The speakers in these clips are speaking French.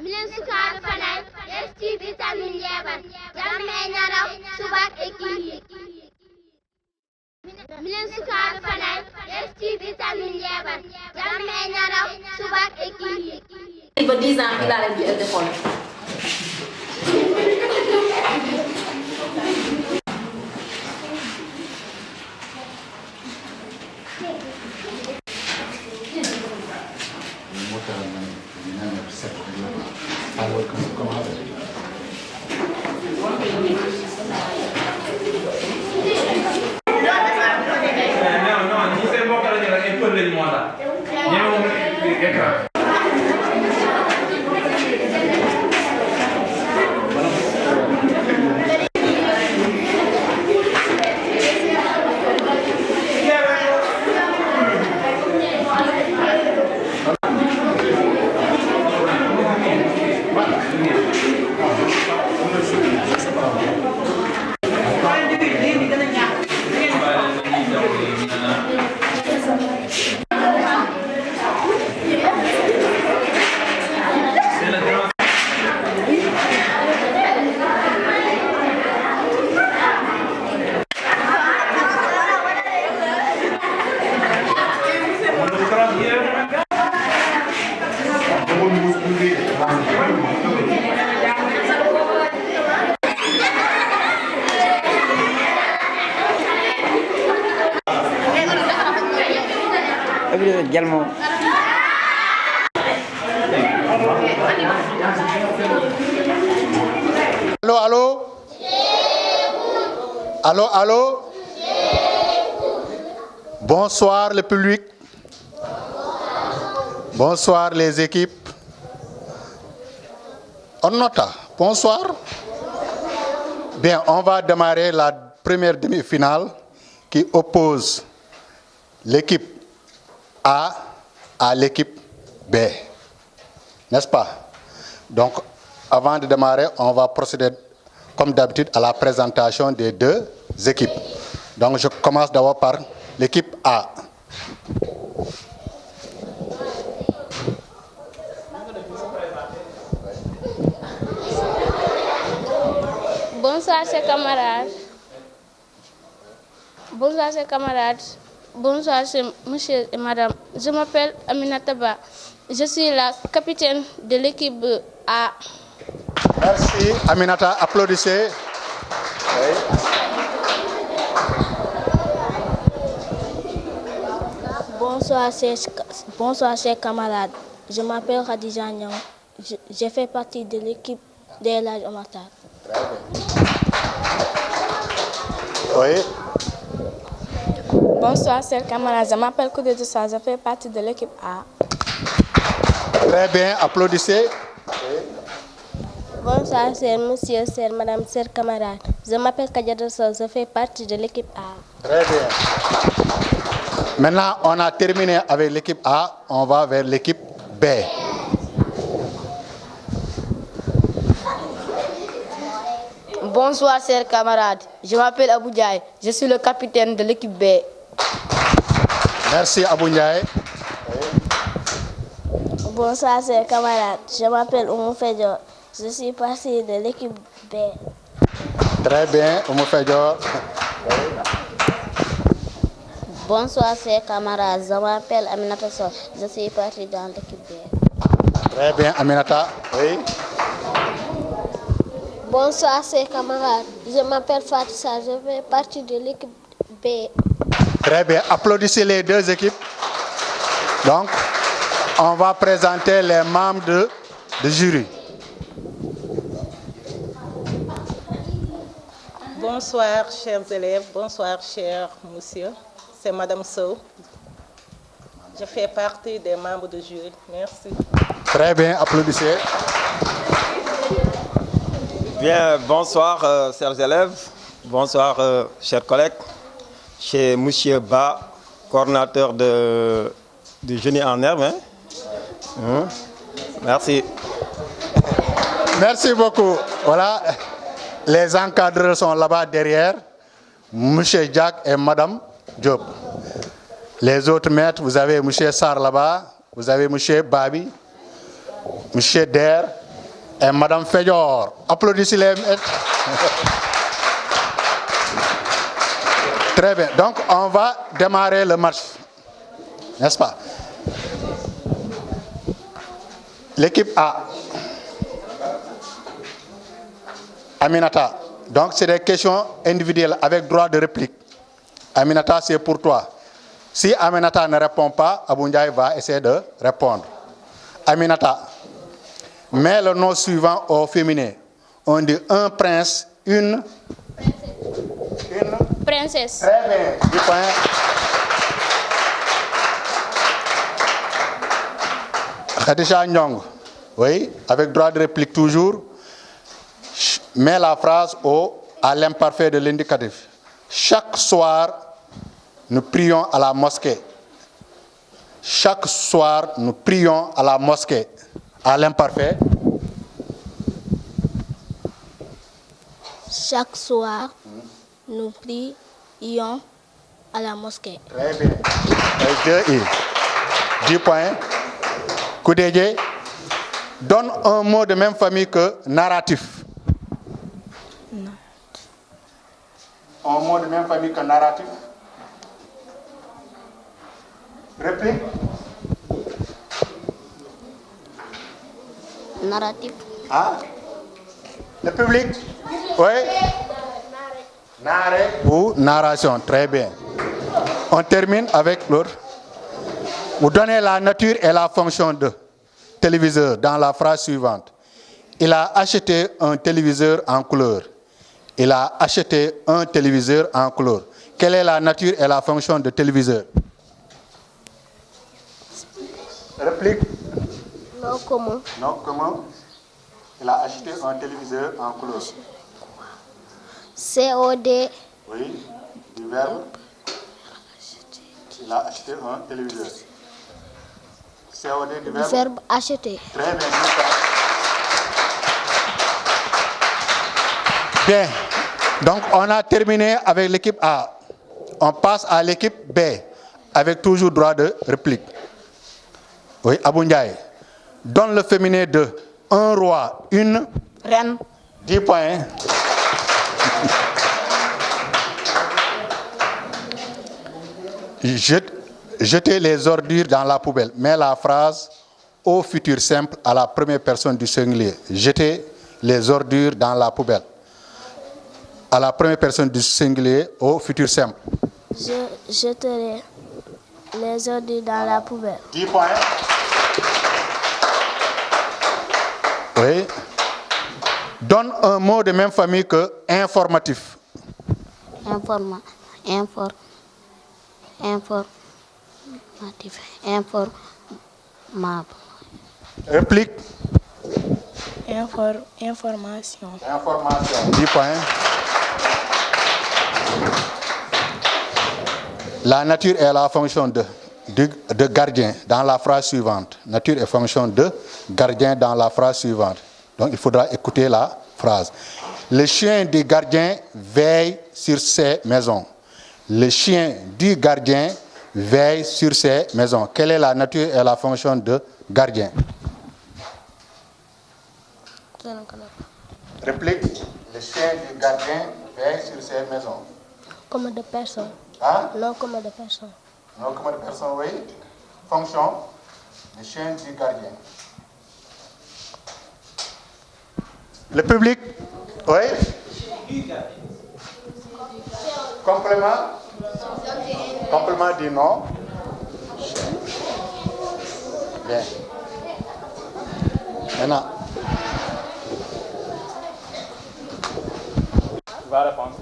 milen sukar fanal esti vitamin yeban jamme naraw subak ekili milen sukar fanal esti vitamin yeban jamme naraw subak ekili il va 10 ans qu'il a la vie de fond. également. Allô, allô? Allô, allô? Bonsoir le public. Bonsoir les équipes. On nota. Bonsoir. Bien, on va démarrer la première demi-finale qui oppose l'équipe A à l'équipe B. N'est-ce pas? Donc, avant de démarrer, on va procéder comme d'habitude à la présentation des deux équipes. Donc, je commence d'abord par l'équipe A. Bonsoir, chers camarades. Bonsoir, chers camarades. Bonsoir, monsieur et madame. Je m'appelle Aminata Ba. Je suis la capitaine de l'équipe A. Merci, Aminata. Applaudissez. Oui. Bonsoir, chers camarades. Je m'appelle Khadija Nyang. Je fais partie de l'équipe des Hadj Omar Tall. Oui. Bonsoir, chers camarades. Je m'appelle Koudé Doussa. Je fais partie de l'équipe A. Très bien, applaudissez. Bonsoir, chers monsieur, chers madame, chers camarades. Je m'appelle Kadjata Sow. Je fais partie de l'équipe A. Très bien. Maintenant, on a terminé avec l'équipe A. On va vers l'équipe B. Bonsoir, chers camarades. Je m'appelle Abou Ndiaye. Je suis le capitaine de l'équipe B. Merci, Abou Ndiaye. Bonsoir, chers camarades. Je m'appelle Oumou Fedjo. Je suis partie de l'équipe B. Très bien, Oumou Fedjo. Bonsoir, chers camarades. Je m'appelle Aminata Sow. Je suis partie dans l'équipe B. Très bien, Aminata. Oui. Bonsoir, chers camarades. Je m'appelle Fatissa. Je fais partie de l'équipe B. Très bien. Applaudissez les deux équipes. Donc, on va présenter les membres du jury. Bonsoir, chers élèves. Bonsoir, cher monsieur. C'est Madame Sow. Je fais partie des membres du jury. Merci. Très bien. Applaudissez. Bien, bonsoir, chers élèves. Bonsoir, chers collègues. Chez Monsieur Ba, coordinateur du Génie en Herbe. Merci. Merci beaucoup. Voilà, les encadreurs sont là-bas derrière. Monsieur Jack et Madame Diop. Les autres maîtres, vous avez Monsieur Sarr là-bas, vous avez Monsieur Babi, Monsieur Der Et Madame Fedior. Applaudissez-les. Très bien. Donc, on va démarrer le match. N'est-ce pas? L'équipe A. Aminata. Donc, c'est des questions individuelles avec droit de réplique. Aminata, c'est pour toi. Si Aminata ne répond pas, Abou Ndiaye va essayer de répondre. Aminata, mets le nom suivant au féminin. On dit un prince, une Princesse. Très bien. 10 points. Khadija Nyong. Oui, avec droit de réplique toujours. Mets la phrase à l'imparfait de l'indicatif. Chaque soir, nous prions à la mosquée. Chaque soir, nous prions à la mosquée. À l'imparfait. Chaque soir, nous prions à la mosquée. Très bien. 10 points. Koudédje, donne un mot de même famille que narratif. Un mot de même famille que narratif. Réplique. Narratif. Ah. Le public. Oui. Narré ou narration. Très bien. On termine avec l'autre. Vous donnez la nature et la fonction de téléviseur dans la phrase suivante. Il a acheté un téléviseur en couleur. Il a acheté un téléviseur en couleur. Quelle est la nature et la fonction de téléviseur? Réplique. Non commun. Non commun. Il a acheté un téléviseur en couleur. COD. Oui, du verbe. Il a acheté un téléviseur. COD du verbe. Verbe acheter. Très bien. Bien. Donc, on a terminé avec l'équipe A. On passe à l'équipe B, avec toujours droit de réplique. Oui, Abou Ndiaye. Donne le féminin de un roi, une Reine. 10 points. Jetez les ordures dans la poubelle. Mets la phrase au futur simple à la première personne du singulier. Jetez les ordures dans la poubelle. À la première personne du singulier au futur simple. Je jeterai les ordures dans la poubelle. 10 points. Oui. Donne un mot de même famille que informatif. Informable. Réplique. Information. Information. 10 points. La nature est la fonction de gardien dans la phrase suivante. Nature et fonction de gardien dans la phrase suivante. Donc il faudra écouter la phrase. Le chien du gardien veille sur ses maisons. Le chien du gardien veille sur ses maisons. Quelle est la nature et la fonction de gardien? Réplique. Le chien du gardien veille sur ses maisons. Comme de personnes. Hein? Non comme de personnes. Non comme de personnes, oui. Fonction. Le chien du gardien. Le public. Oui. Complément. Complément du nom. Bien. Maintenant. Tu vas répondre.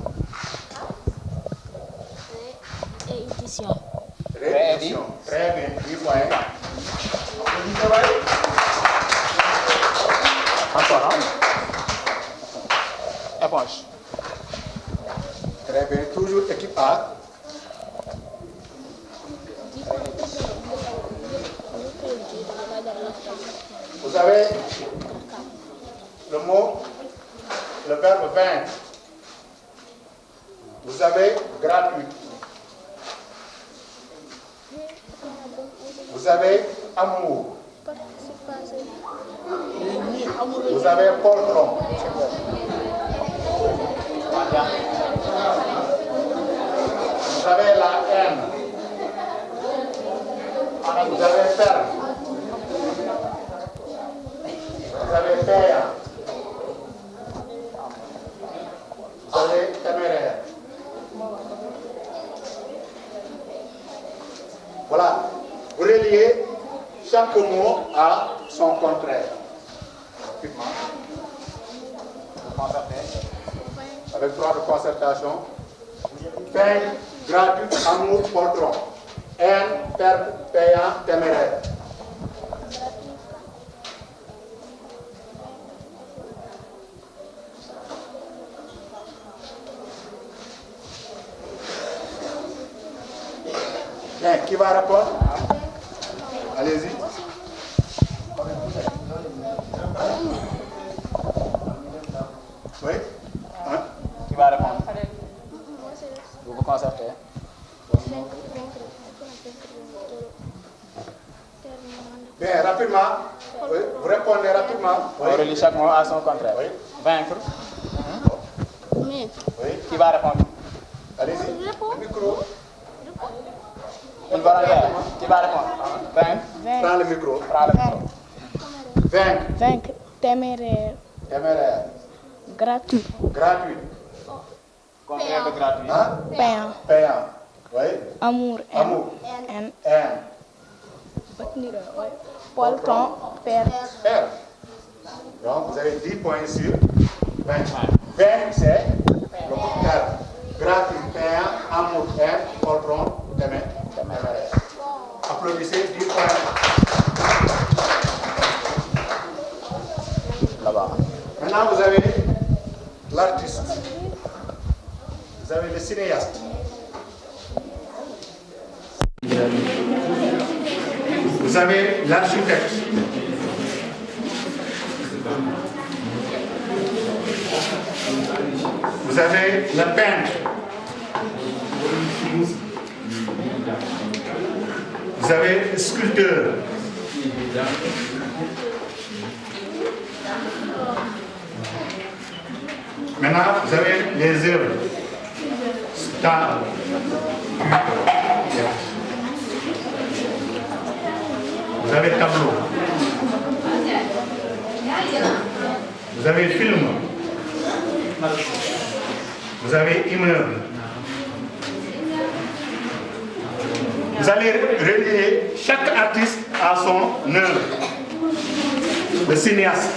Réédition. Réédition. Très bien. 10 points. Encore, hein? Éponge. Très bien. Toujours équipe A. Vous avez le mot, le verbe vaincre. Vous avez gratuit. Vous avez amour. Vous avez poltron. Vous avez la haine. Vous avez ferme. Vous avez père. Vous avez téméraire. Voilà. Vous reliez chaque mot à son contraire. Avec droit de concertation. Peine, gratuit, amour, poltron. Haine, perte, payant, téméraire. Bien, qui va répondre? Allez-y. Oui? Hein? Qui va répondre? Vous vous concertez. Bien, rapidement. Oui, vous répondez rapidement. On relie chaque mot à son contraire. Oui. Vaincre. Oui. Qui va répondre? Allez-y. Le micro. Une volontaire. Qui va répondre? Vaincre. Prends le micro. Prends le micro. Vaincre. Vaincre. Téméraire. Téméraire. Gratuit. Gratuit. Contraire de gratuit. Hein? Payant. Payant. Oui. Amour. Amour. Haine. Haine. Poltron. Perte. Perte. Donc, vous avez 10 points sur 20. 20, c'est le contraire. Gratuit, payant, amour, haine, poltron, téméraire. Applaudissez, 10 points. Là-bas. Maintenant, vous avez l'artiste. Vous avez le cinéaste. Vous avez l'architecte. Vous avez le peintre. Vous avez le sculpteur. Maintenant, vous avez les œuvres. Vous avez tableau. Vous avez film. Vous avez immeuble. Vous allez relier chaque artiste à son œuvre. Le cinéaste,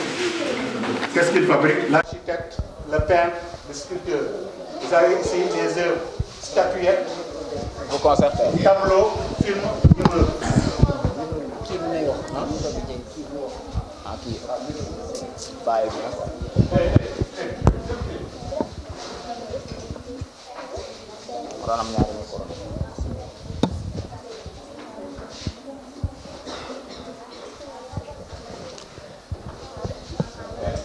qu'est-ce qu'il fabrique? L'architecte, le peintre, le sculpteur. Vous avez ici les œuvres, statuettes, Vous concertez. tableaux, films, immeubles. Aqui. Vai, viu? Orang nyari mikro.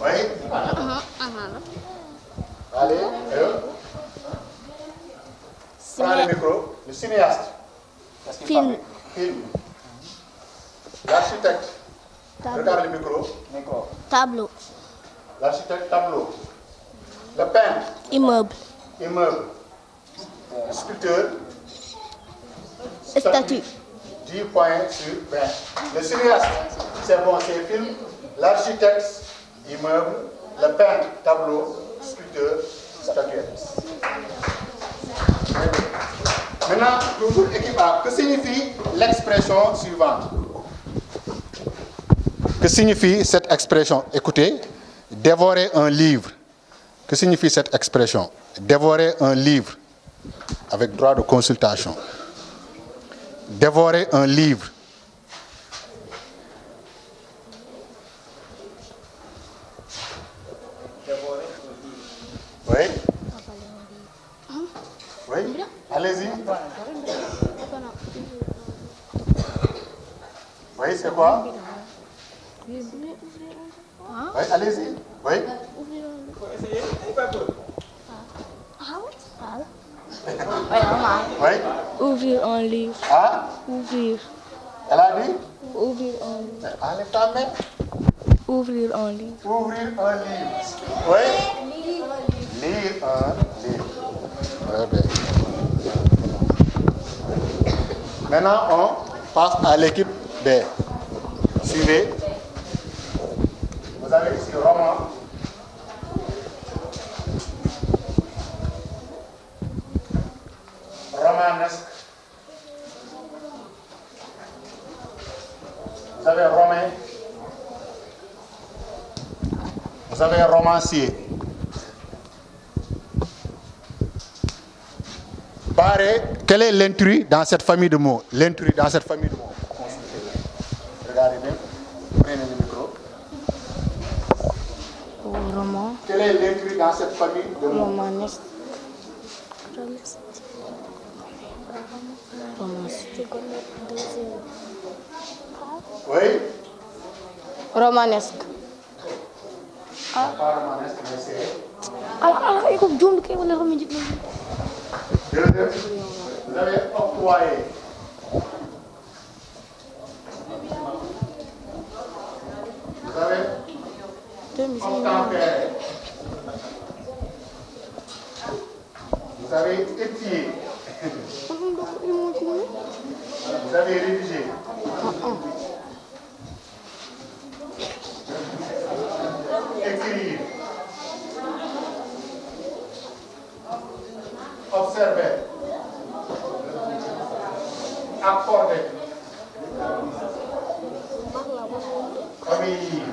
Oui? Allez, prends le micro. Le cinéaste. Qu'est-ce qu'il Film. fabrique? Film. L'architecte. Regarde le micro. Micro. Tableau. L'architecte, tableau. Le peintre, Immeuble. immeuble. Le sculpteur, Statue. 10 points sur 20. Le cinéaste, c'est bon, c'est film. L'architecte, immeuble. Le peintre, tableau. Sculpteur, statuette. Maintenant, toujours équipe A. Que signifie l'expression suivante? Que signifie cette expression? Écoutez, dévorer un livre. Que signifie cette expression? Dévorer un livre avec droit de consultation. Dévorer un livre. Oui? Oui? Allez-y. Oui, c'est quoi? Oui, allez-y. Oui? Oui? Ouvrir un livre. Ah? Ouvrir. Elle a dit? Ouvrir un livre. Enlève ta main. Ouvrir un livre. Ouvrir un livre. Oui. Lire un livre. Très bien. Maintenant, on passe à l'équipe B. Suivez. Vous avez ici roman. Romanesque. Vous avez romain. Vous avez romancier. Barré, quel est l'intrus dans cette famille de mots? L'intrus dans cette famille de mots. Regardez bien. Prenez le micro. Roman. Quel est l'intrus dans cette famille de mots? Romanesque. Oui. Romanesque. Pas romanesque, mais c'est. Ah, ik op John kijken wanneer we dit doen. Deuxième. Vous avez octroyé. Vous avez obtempéré. Vous avez épié. Vous avez rédigé. Écrire. Observer. Accorder. Obéir.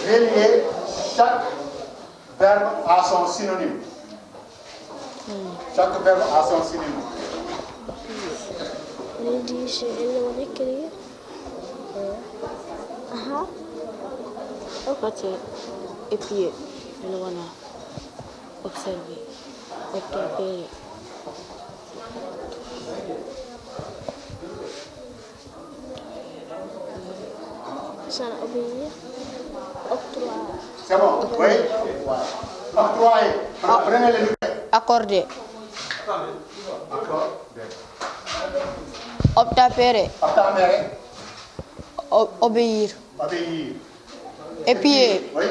Relier chaque verbe à son synonyme. Chaque verbe a son synonyme. Rédiger et écrire. Épier. Observer. Observer. Ça obéir. Octroyer. C'est bon? Oui? Octroyer. Prenez les micros. Accorder. Accord. Obtempérer. Obtempérer. Obéir. Obéir. Épier. Oui?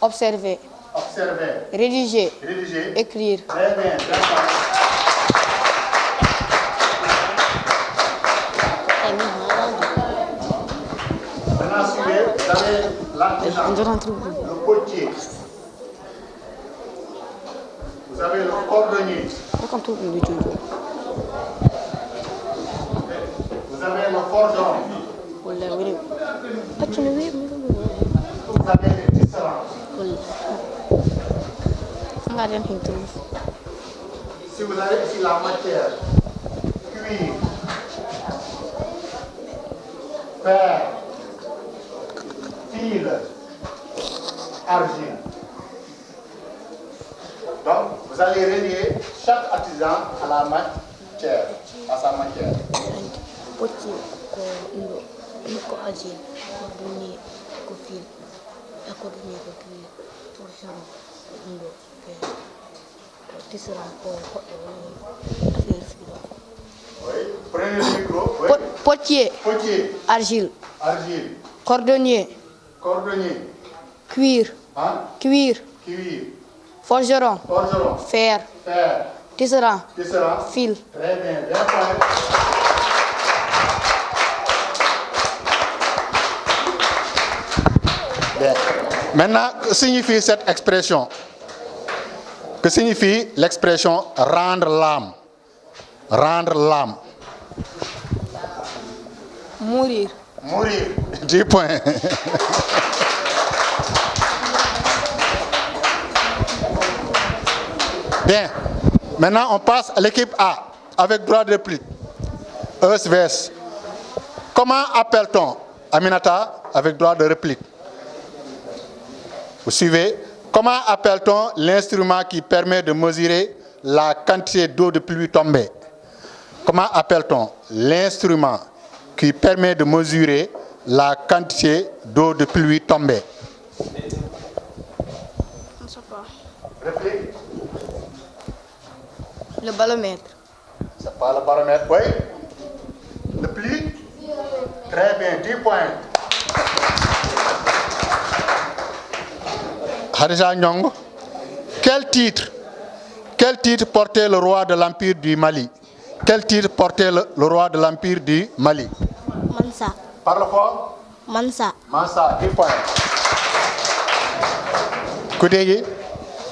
Observer. Observer. Rédiger. Rédiger. Écrire. Très bien. Maintenant, suivez, vous avez l'artisan, le potier. Vous avez le cordonnier. Vous avez le forgeron. Vous avez les tisserands. Si vous avez ici la matière, cuir, fer, fil, argile. Donc, vous allez relier chaque artisan à la matière, à sa matière. Potier, ko argile, cordonnier, ko fil, cordonnier, ko cuir, forgeron, fer, tisserand, Oui, prenez le micro. Oui. Potier, Potier, argile, argile, cordonnier, cordonnier, cuir, hein? cuir, Cuir, forgeron, forgeron, fer, fer, tisserand, tisserand. fil. Très bien, bien fait. Bien. Maintenant, que signifie cette expression? Que signifie l'expression rendre l'âme? Rendre l'âme. Mourir. Mourir. 10 points. Bien. Maintenant, on passe à l'équipe A avec droit de réplique. ESVS. Comment appelle-t-on Aminata avec droit de réplique? Vous suivez? Comment appelle-t-on l'instrument qui permet de mesurer la quantité d'eau de pluie tombée? Comment appelle-t-on l'instrument qui permet de mesurer la quantité d'eau de pluie tombée? On ne sait pas. Réplique. Le baromètre. C'est pas le baromètre, oui. Le pluie. Très bien, 10 points. Khadija Nyong, quel titre portait le roi de l'Empire du Mali? Quel titre portait le roi de l'Empire du Mali? Mansa. Parle fort. Mansa. Mansa, 10 points. Koudégué,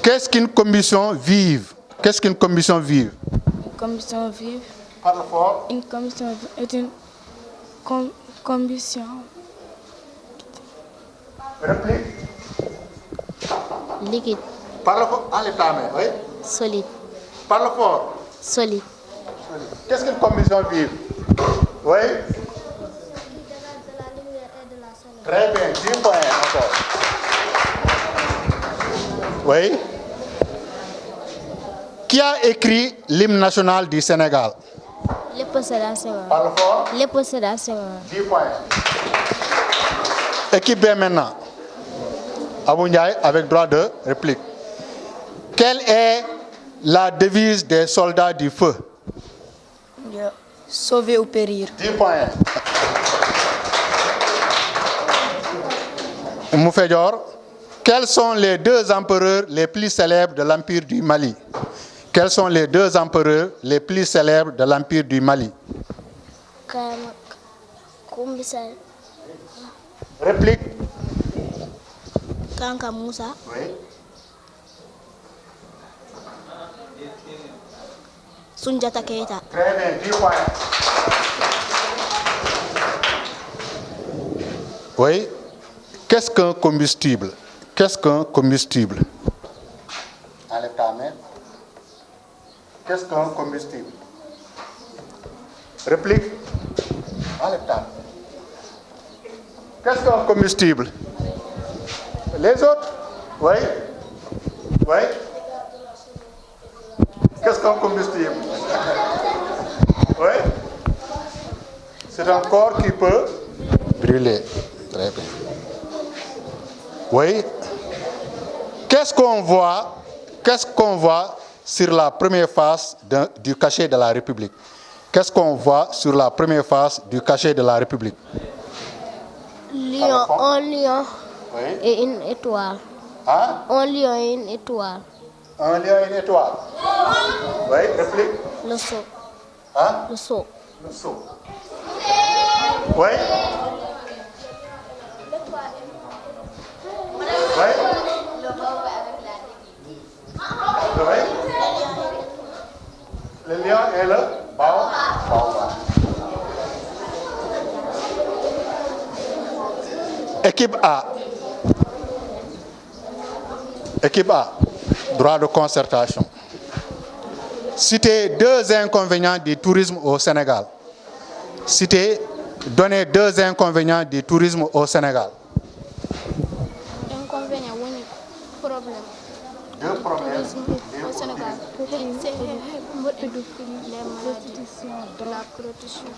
qu'est-ce qu'une commission vive? Qu'est-ce qu'une commission vive? Une commission vive. Parle fort. Une commission vive est une combustion. Réplique. Liquide. Parle fort. Enlève ta main, oui. Solide. Parle fort. Solide. Qu'est-ce qu'une commission vive? Oui. Très bien, 10 points encore. Oui. Qui a écrit l'hymne national du Sénégal? Léopold Sédar Senghor. Parle fort. Léopold Sédar Senghor. 10 points. Équipe B maintenant. Abou Ndiaye avec droit de réplique. Quelle est la devise des soldats du feu? Sauver ou périr. 10 points. Moufedjor, quels sont les 2 empereurs les plus célèbres de l'Empire du Mali? Quels sont les 2 empereurs les plus célèbres de l'Empire du Mali? Kumbisa. Réplique. Kanka Moussa. Oui. Sunjata Keita. Très bien, 10 points. Oui. Qu'est-ce qu'un combustible? Qu'est-ce qu'un combustible? Enlève ta main. Qu'est-ce qu'un combustible? Réplique. Enlève ta main. Qu'est-ce qu'un combustible? Les autres? Oui. Oui. Qu'est-ce qu'un combustible? Oui. C'est un corps qui peut brûler. Très bien. Oui. Qu'est-ce qu'on voit sur la première face du cachet de la République? Qu'est-ce qu'on voit sur la première face du cachet de la République? Un lion Oui. et une étoile. Hein? Un lion et une étoile. Un lion et une étoile. Oui, réplique. Le sceau. Hein? Le sceau. Le sceau. Oui. Oui. Oui. Le lion et le baobab. Équipe A. Équipe A. Droit de concertation. Citez 2 inconvénients du tourisme au Sénégal. Donnez 2 inconvénients du tourisme au Sénégal. Inconvénient, oui, problème. 2 problèmes. Au Sénégal. C'est les maladies, la protection.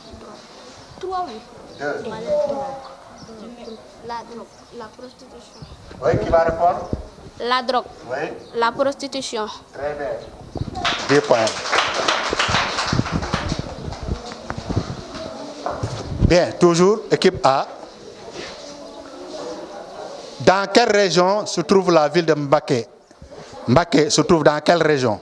3, oui. 2. La drogue, la prostitution. Oui, qui va répondre? La drogue, Oui. la prostitution. Très bien. 2 points. Bien, toujours, équipe A. Dans quelle région se trouve la ville de Mbaké? Mbaké se trouve dans quelle région?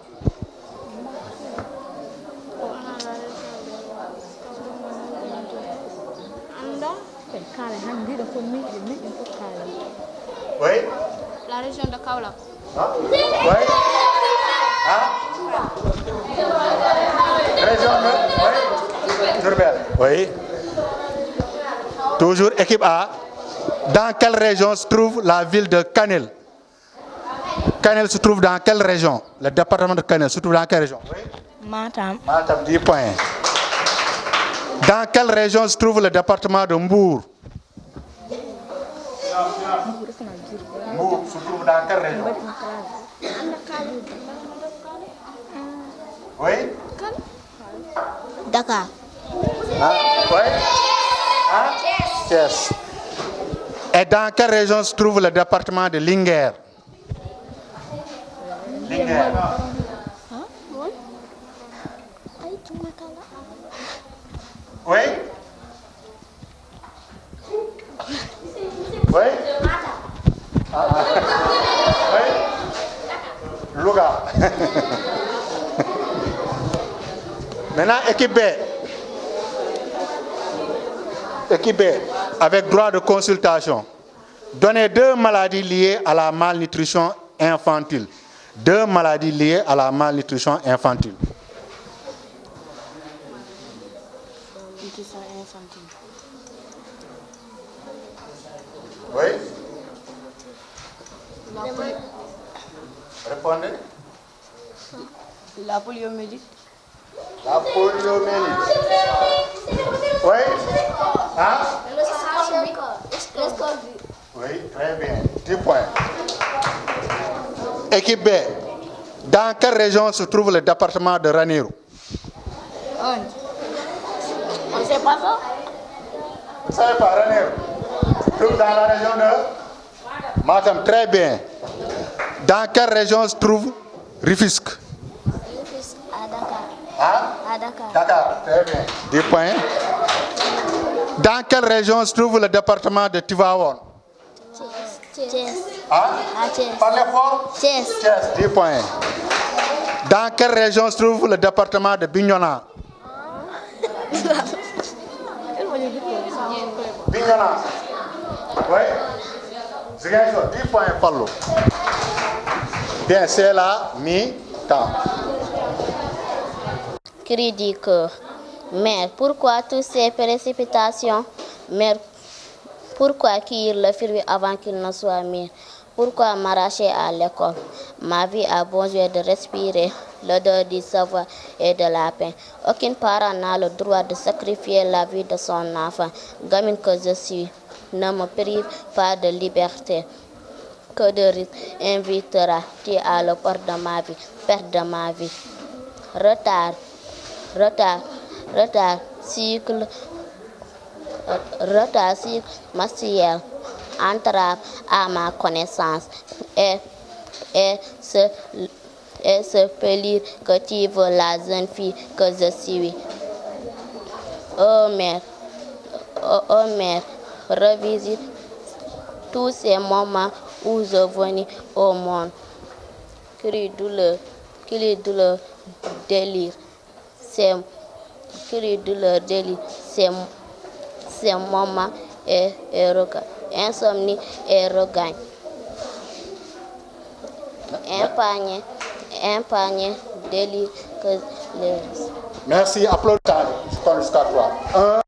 Oui. La région de Kaolack. Oui. Hein? Région de... Oui. Diourbel. Oui. Toujours équipe A. Dans quelle région se trouve la ville de Kanel? Kanel se trouve dans quelle région? Le département de Kanel se trouve dans quelle région? Oui. Matam. Matam, 10 points. Dans quelle région se trouve le département de Mbour? Mbour se trouve dans quelle région? Oui. Dakar. Ah, oui. Ah? Yes. Et dans quelle région se trouve le département de Linguère? Linguère. Oui. Oui. Louga. Maintenant, équipe B. Équipe B, avec droit de consultation. Donnez 2 maladies liées à la malnutrition infantile. 2 maladies liées à la malnutrition infantile. Oui. Répondez. La poliomyélite. La poliomyélite. Oui. Hein? Oui, très bien. 10 points. Équipe B. Dans quelle région se trouve le département de Ranérou? On ne sait pas ça. Vous ne savez pas, Ranérou? Se trouve dans la région de Matam. Très bien. Dans quelle région se trouve Rufisque? À Dakar. Hein? À Dakar. Dakar, très bien. 10 points. Dans quelle région se trouve le département de Tivaouane? Thiès. Hein? À Thiès. Parlez fort. Thiès. Thiès, 10 points. Dans quelle région se trouve le département de Bignona? Bignona. Oui. C'est bien sûr. 10 points, Paulo. Bien, c'est la mi-temps. Cri du cœur. Mère, pourquoi toutes ces précipitations? Mère, pourquoi cueillir le fruit avant qu'il ne soit mûr? Pourquoi m'arracher à l'école? Ma vie a besoin de respirer l'odeur du savoir et de la paix. Aucun parent n'a le droit de sacrifier la vie de son enfant. Gamine que je suis, ne me prive pas de liberté. Que de risque invitera-t-il à le port de ma vie, perte de ma vie? Retard, cycle menstruel, entrave à ma connaissance et ce pélir que tu veux la jeune fille que je suis. Oh mère, revisite tous ces moments où je venais au monde. Cri douleur, délire. Ces moments et insomnie et regagne. Épargner, délire que les... Merci, applaudissements jusqu'à toi.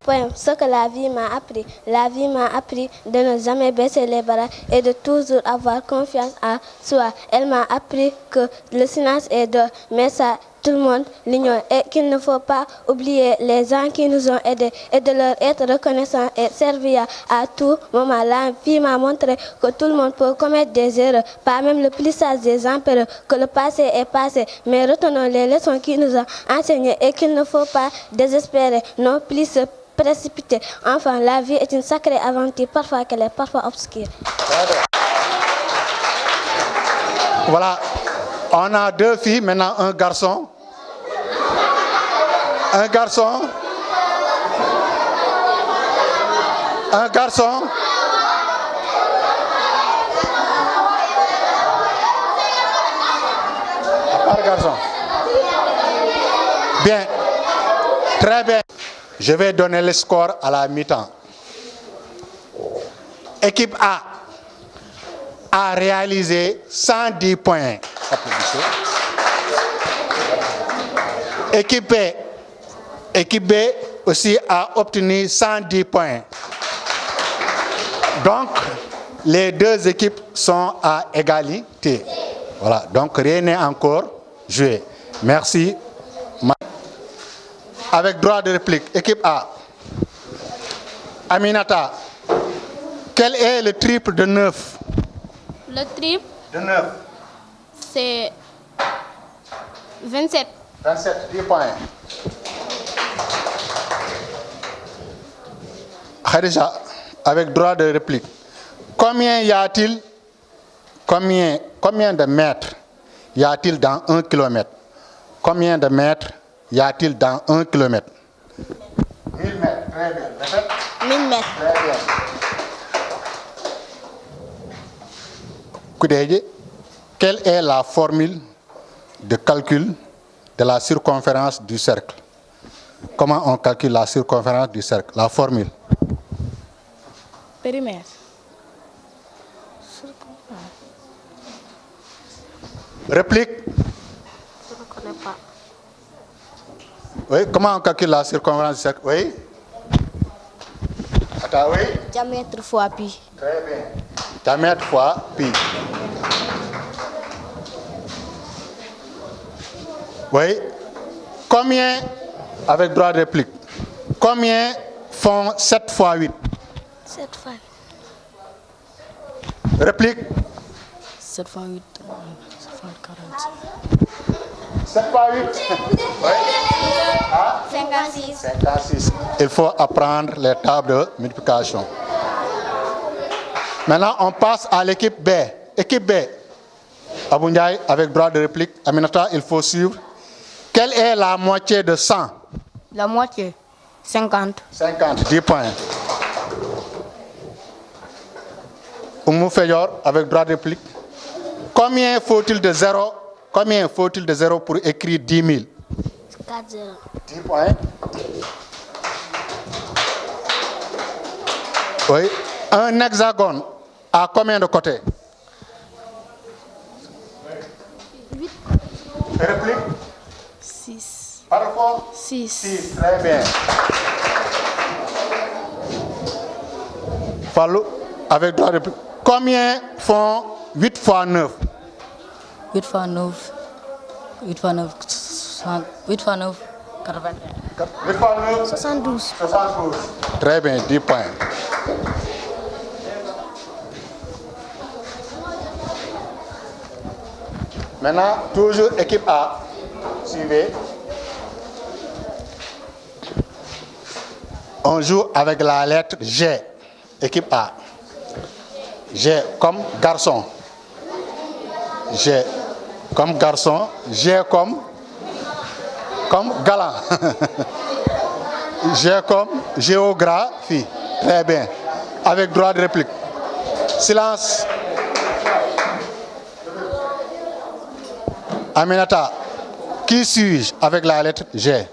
Poème, ce que la vie m'a appris. La vie m'a appris de ne jamais baisser les bras et de toujours avoir confiance en soi. Elle m'a appris que le silence est d'or, mais ça, tout le monde l'ignore et qu'il ne faut pas oublier les gens qui nous ont aidés et de leur être reconnaissant et servir à tout moment. La vie m'a montré que tout le monde peut commettre des erreurs, pas même le plus sage des empereurs, que le passé est passé, mais retenons les leçons qui nous ont enseignées et qu'il ne faut pas désespérer, non plus se précipiter. Enfin, la vie est une sacrée aventure, parfois qu'elle est parfois obscure. Voilà, on a 2 filles, maintenant un garçon. Un garçon. Un garçon. Un garçon. Bien, très bien. Je vais donner le score à la mi-temps. Équipe A a réalisé 110 points. Applaudissez. Équipe B aussi a obtenu 110 points. Donc, les 2 équipes sont à égalité. Voilà, donc rien n'est encore joué. Merci. Avec droit de réplique, équipe A. Aminata, quel est le triple de 9? Le triple De 9. c'est 27. 27, 10 points. Khadija, avec droit de réplique. Combien y a-t-il? Combien de mètres y a-t-il dans 1 kilomètre? Combien de mètres y a-t-il dans 1 kilomètre? 1000 mètres, très bien. Répète. 1000 mètres. Très bien. Koudeje, quelle est la formule de calcul de la circonférence du cercle? Comment on calcule la circonférence du cercle? La formule. Périmètre. Réplique. Je ne connais pas. Oui, comment on calcule la circonférence du cercle? Oui. Attends, oui. Diamètre fois pi. Très bien. Diamètre fois pi. Oui. Combien, avec droit de réplique, combien font 7 fois 8? 7 fois 8. Réplique. 7 fois 8, 40. 7 fois 8. Oui. 56. 56. Il faut apprendre les tables de multiplication. Maintenant, on passe à l'équipe B. Équipe B. Abou Ndiaye, avec droit de réplique. Aminata, il faut suivre. Quelle est la moitié de 100? La moitié, 50. 50, 10 points. Oumou Feyor, avec droit de réplique. Combien faut-il de 0? Combien faut-il de 0 pour écrire 10 000? 4 0. 10 points. Oui. Un hexagone a combien de côtés? 8. Réplique. 6. Parfois 6. 6, très bien. Fallou, avec droit de réplique. Combien font 8 fois 9? 8 fois 9. 8 fois 9. 8 fois 9. 81. 8 fois 9? 72. 72. Très bien, 10 points. Maintenant, toujours équipe A. Suivez. On joue avec la lettre G. Équipe A. G comme garçon. G comme garçon. G comme galant. G comme géographie. Très bien. Avec droit de réplique. Silence. Aminata, qui suis-je avec la lettre G?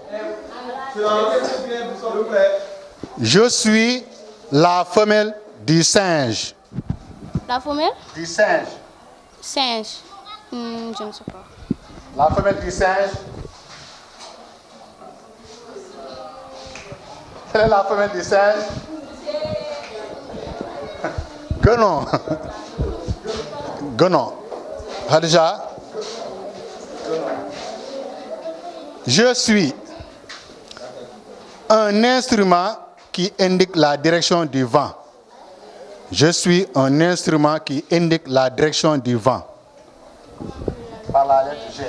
Je suis la femelle du singe. La femelle? Du singe. Singe. Je ne sais pas. La femelle du singe. Quelle est la femelle du singe? Guenon. Guenon. Hadja. Je suis un instrument qui indique la direction du vent. Je suis un instrument qui indique la direction du vent. Par la lettre G.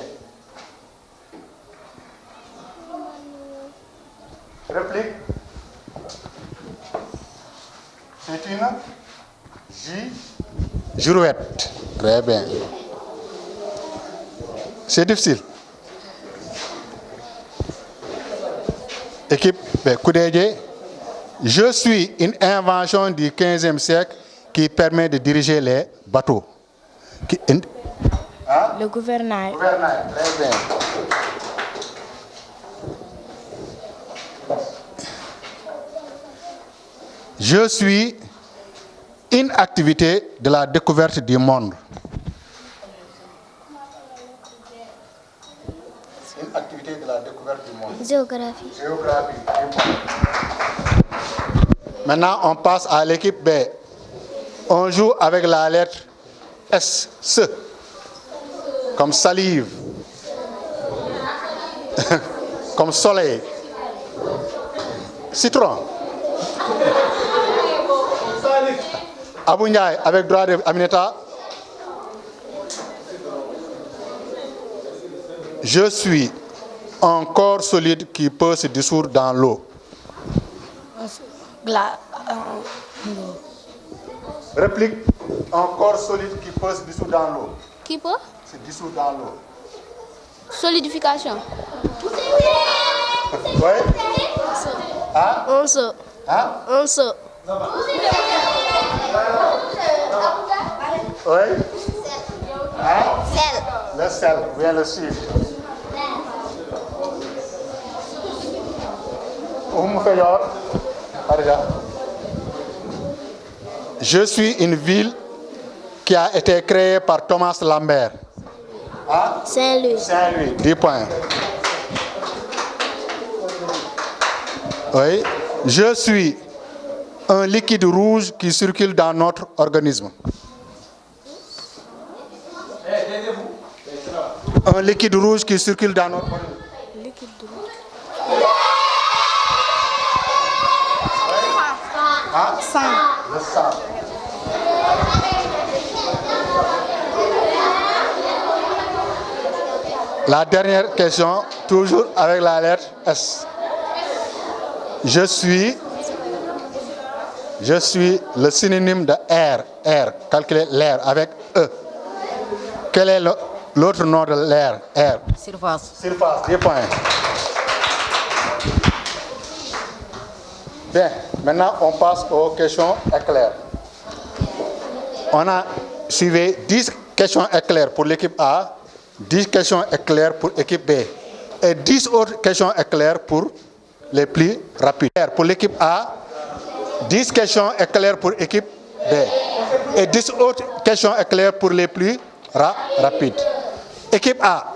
Réplique. C'est une girouette. Très bien. C'est difficile. Équipe Koudeje, je suis une invention du 15e siècle qui permet de diriger les bateaux. Le gouvernail. Gouvernail, très bien. Je suis une activité de la découverte du monde. Une activité de la découverte du monde. Géographie. Géographie. Maintenant, on passe à l'équipe B. On joue avec la lettre S. S. Comme salive. Comme soleil. Citron. Abou Ndiaye, avec droit de Aminata. Je suis un corps solide qui peut se dissoudre dans l'eau. Réplique. Un corps solide qui peut se dissoudre dans l'eau. Qui peut? Se dissoudre dans l'eau. Solidification. Oui. Hein? On se. Hein? On se. Oui. Sel. Le sel, bien le suivre. Je suis une ville qui a été créée par Thomas Lambert. Saint-Louis. Saint-Louis, 10 points. Oui. Je suis un liquide rouge qui circule dans notre organisme. Un liquide rouge qui circule dans notre organisme. Sang. Le sang. La dernière question, toujours avec la lettre S. Je suis le synonyme de air. Air, calculez l'air avec E. Quel est l'autre nom de l'air? Air. Surface. Surface, 10 points. Bien, maintenant on passe aux questions éclairs. On a suivi 10 questions éclairs pour l'équipe A, 10 questions éclairs pour l'équipe B et 10 autres questions éclairs pour les plus rapides. Pour l'équipe A, 10 questions éclairs pour l'équipe B et 10 autres questions éclairs pour les plus rapides. Équipe A.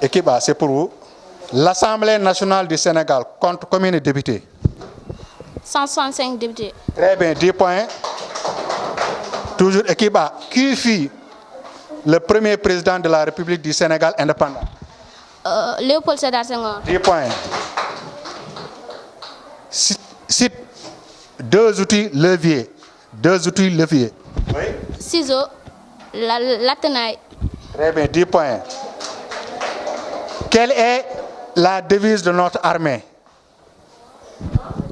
Équipe A, c'est pour vous. L'Assemblée nationale du Sénégal compte combien de députés? 165 députés. Très bien, 10 points. Toujours équipe A. Qui fut le premier président de la République du Sénégal indépendant? Léopold Sédar Senghor. 10 points. Cite deux outils leviers. Oui. Ciseaux, la tenaille. Très bien, 10 points. Quelle est la devise de notre armée?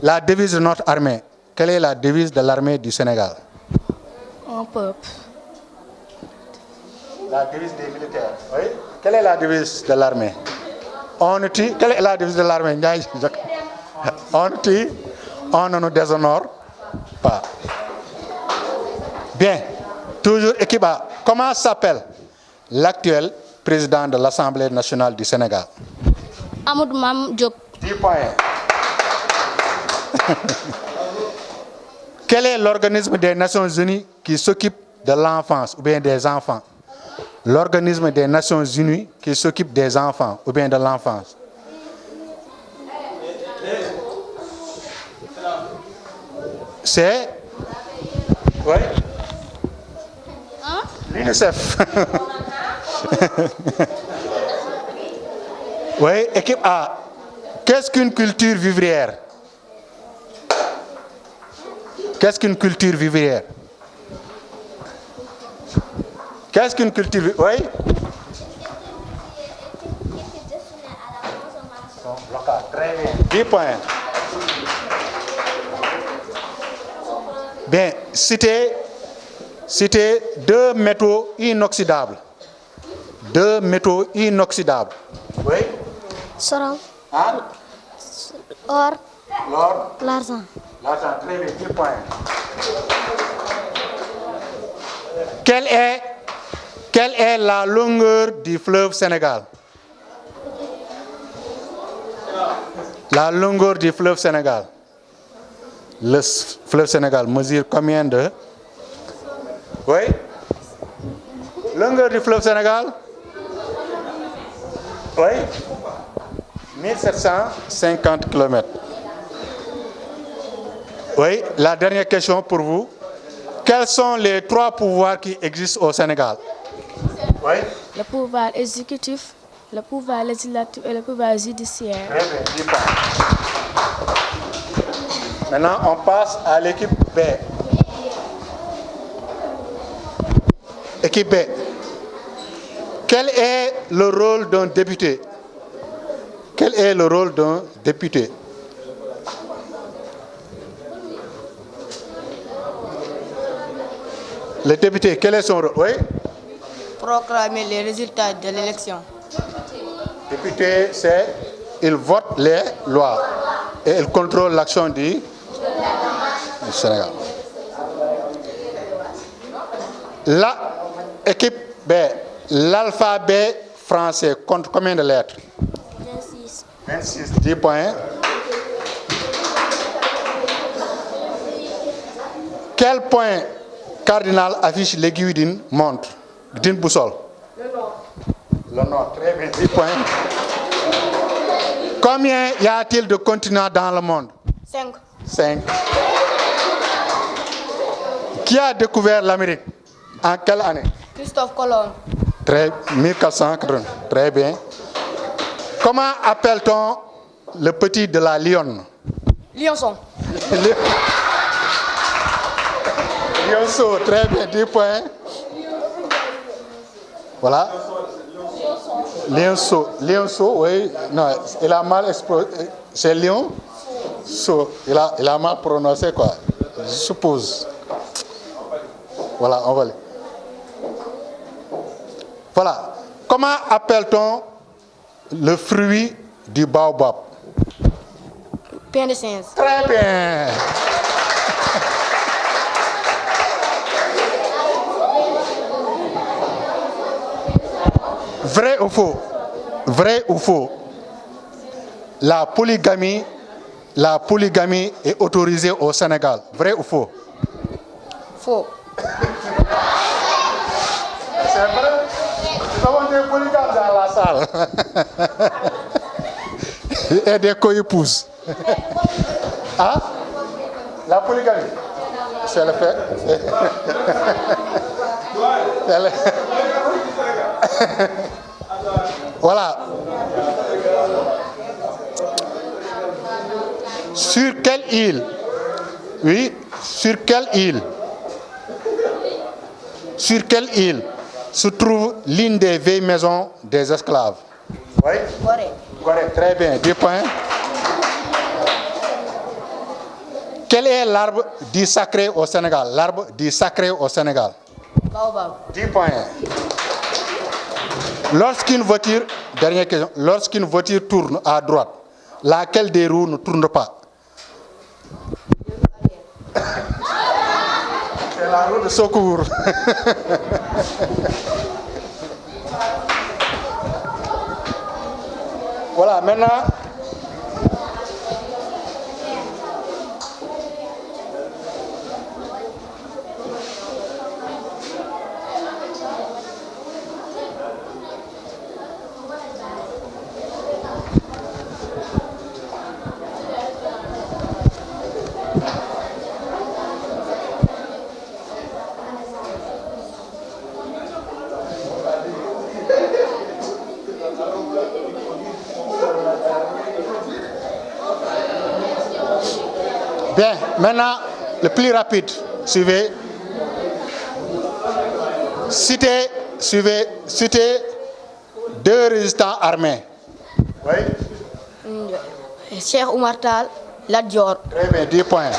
La devise de notre armée. Quelle est la devise de l'armée du Sénégal? Un peuple. La devise des militaires. Oui. Quelle est la devise de l'armée? On tue. Quelle est la devise de l'armée? On tue, on ne nous déshonore pas. Bien. Toujours équipe A. Comment s'appelle l'actuel président de l'Assemblée nationale du Sénégal? Amadou Mam Diop. 10 points. Quel est l'organisme des Nations Unies qui s'occupe de l'enfance ou bien des enfants? L'organisme des Nations Unies qui s'occupe des enfants ou bien de l'enfance. C'est oui. L'UNICEF. Oui, équipe A. Qu'est-ce qu'une culture vivrière? Qu'est-ce qu'une culture vivrière? Qu'est-ce qu'une culture vivrière? Oui. Très bien. 10 points. Bien, citez deux métaux inoxydables. Deux métaux inoxydables. Oui. Soron. Or. L'or. L'argent. L'argent, très bien, 10 points. Quelle est la longueur du fleuve Sénégal? La longueur du fleuve Sénégal. Le fleuve Sénégal mesure combien de... Oui. Longueur du fleuve Sénégal? Oui. 1750 km. Oui, la dernière question pour vous. Quels sont les 3 pouvoirs qui existent au Sénégal? Oui. Le pouvoir exécutif, le pouvoir législatif et le pouvoir judiciaire. Très bien, 10 points. Maintenant, on passe à l'équipe B. Équipe B. Quel est le rôle d'un député? Quel est le rôle d'un député? Le député, quel est son rôle? Oui. Proclamer les résultats de l'élection. Député, c'est il vote les lois et il contrôle l'action du Sénégal. La équipe B, l'alphabet français compte combien de lettres? 26. 26, 10 points. Quel point cardinal affiche l'aiguille d'une montre, d'une boussole? Le nord, très bien, 10 points. Combien y a-t-il de continents dans le monde? 5. 5. Qui a découvert l'Amérique? En quelle année? Christophe Colomb. 1480. Très bien. Comment appelle-t-on le petit de la lionne? Lionçon. Lionceau, très bien, 10 points. Voilà. Lionceau, oui. Non, il a mal exposé. C'est lion. Il a mal prononcé, quoi. Je suppose. Voilà, on va aller. Voilà. Comment appelle-t-on le fruit du baobab? Pain de singe. Très bien. Vrai ou faux? Vrai ou faux? La polygamie est autorisée au Sénégal. Vrai ou faux? Faux. C'est vrai. Nous avons des polygames dans la salle. Et des co-épouses. Hein? La polygamie, c'est le fait. Voilà. Sur quelle île? Oui, sur quelle île? Sur quelle île se trouve l'une des vieilles maisons des esclaves? Oui. Gorée. Très bien, 10 points. Quel est l'arbre dit sacré au Sénégal? L'arbre dit sacré au Sénégal. Baobab. 10 points. Dernière question, lorsqu'une voiture tourne à droite, laquelle des roues ne tourne pas? C'est la roue de secours. Voilà, maintenant. Bien, maintenant, le plus rapide, suivez. Citez deux résistants armés. Oui. Cheikh Oumar Tall, Lat Dior. Très bien, 10 points.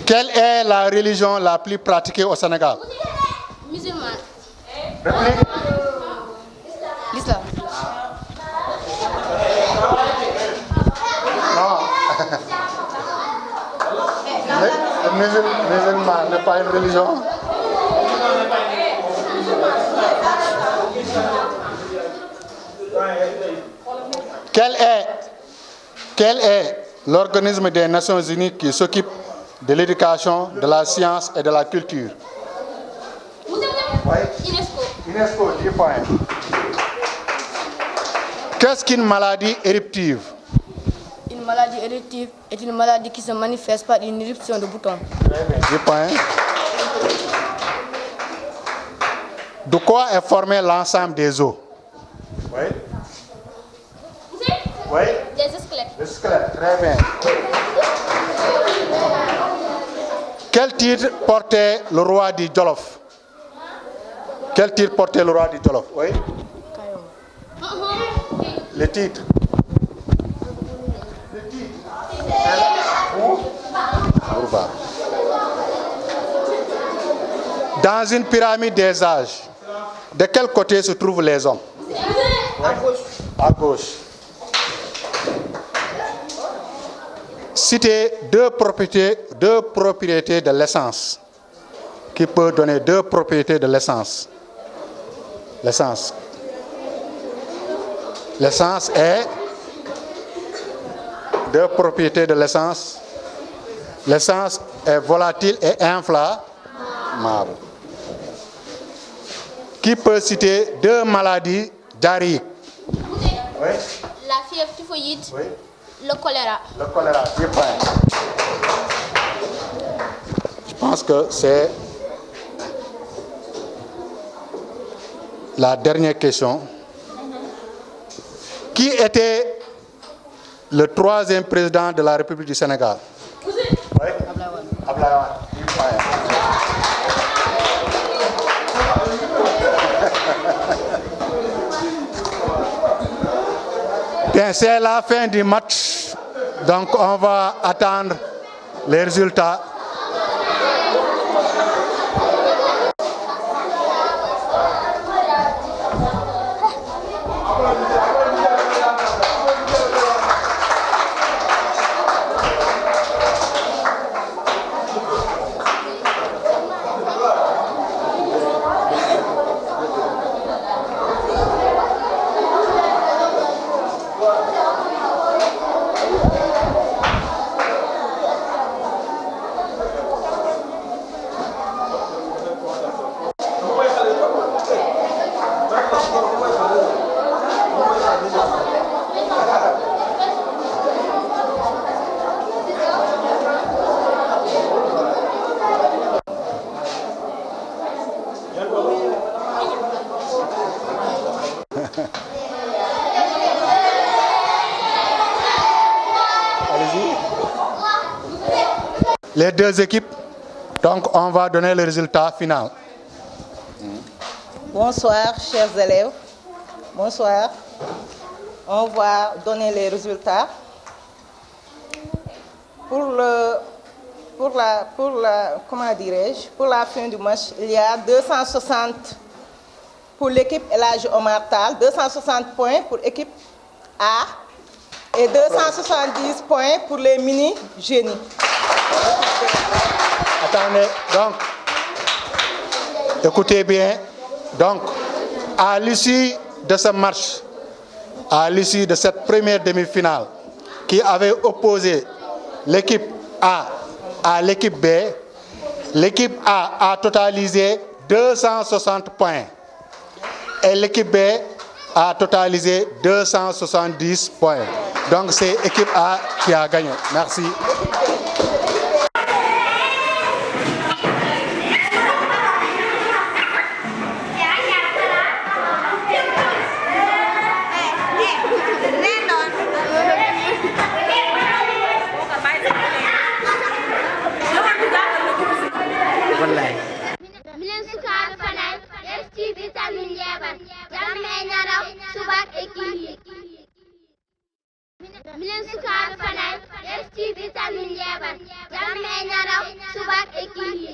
Quelle est la religion la plus pratiquée au Sénégal? Musulman. Réplique. L'islam. Non. Le musulman n'est pas une religion. Quel est l'organisme des Nations Unies qui s'occupe de l'éducation, de la science et de la culture? UNESCO, 10 points. Qu'est-ce qu'une maladie éruptive? Une maladie éruptive est une maladie qui se manifeste par une éruption de boutons. 10 points. De quoi est formé l'ensemble des os? Oui. Oui. Des squelettes. Le squelette, très bien. Quel titre portait le roi du Jolof? Quel titre portait le roi du Jolof? Oui. Le titre. Dans une pyramide des âges, de quel côté se trouvent les hommes? À gauche. À gauche. Citez deux propriétés de l'essence. qui peut donner deux propriétés de l'essence. L'essence est deux propriétés de l'essence. L'essence est volatile et inflammable. Qui peut citer deux maladies diarrhéiques? Oui. La fièvre typhoïde. Oui. Le choléra. Le choléra, 10 points. Je pense que c'est la dernière question. Qui était le troisième président de la République du Sénégal? Oui. Abdoulaye Wade. 10 points. Bien, c'est la fin du match, donc on va attendre les résultats. Les deux équipes, donc on va donner le résultat final. Bonsoir, chers élèves. Bonsoir. On va donner les résultats. Pour la fin du match, il y a 260 pour l'équipe El Hadji Omar Tall, 260 points pour l'équipe A et 270 points pour les mini-génies. Attendez, donc, écoutez bien. Donc, à l'issue de ce match, à l'issue de cette première demi-finale qui avait opposé l'équipe A à l'équipe B, l'équipe A a totalisé 260 points et l'équipe B a totalisé 270 points. Donc, c'est l'équipe A qui a gagné. Merci. Milen sukaɓe fanay ƴefti vitamin yeɓan jamme naraw subak e kihi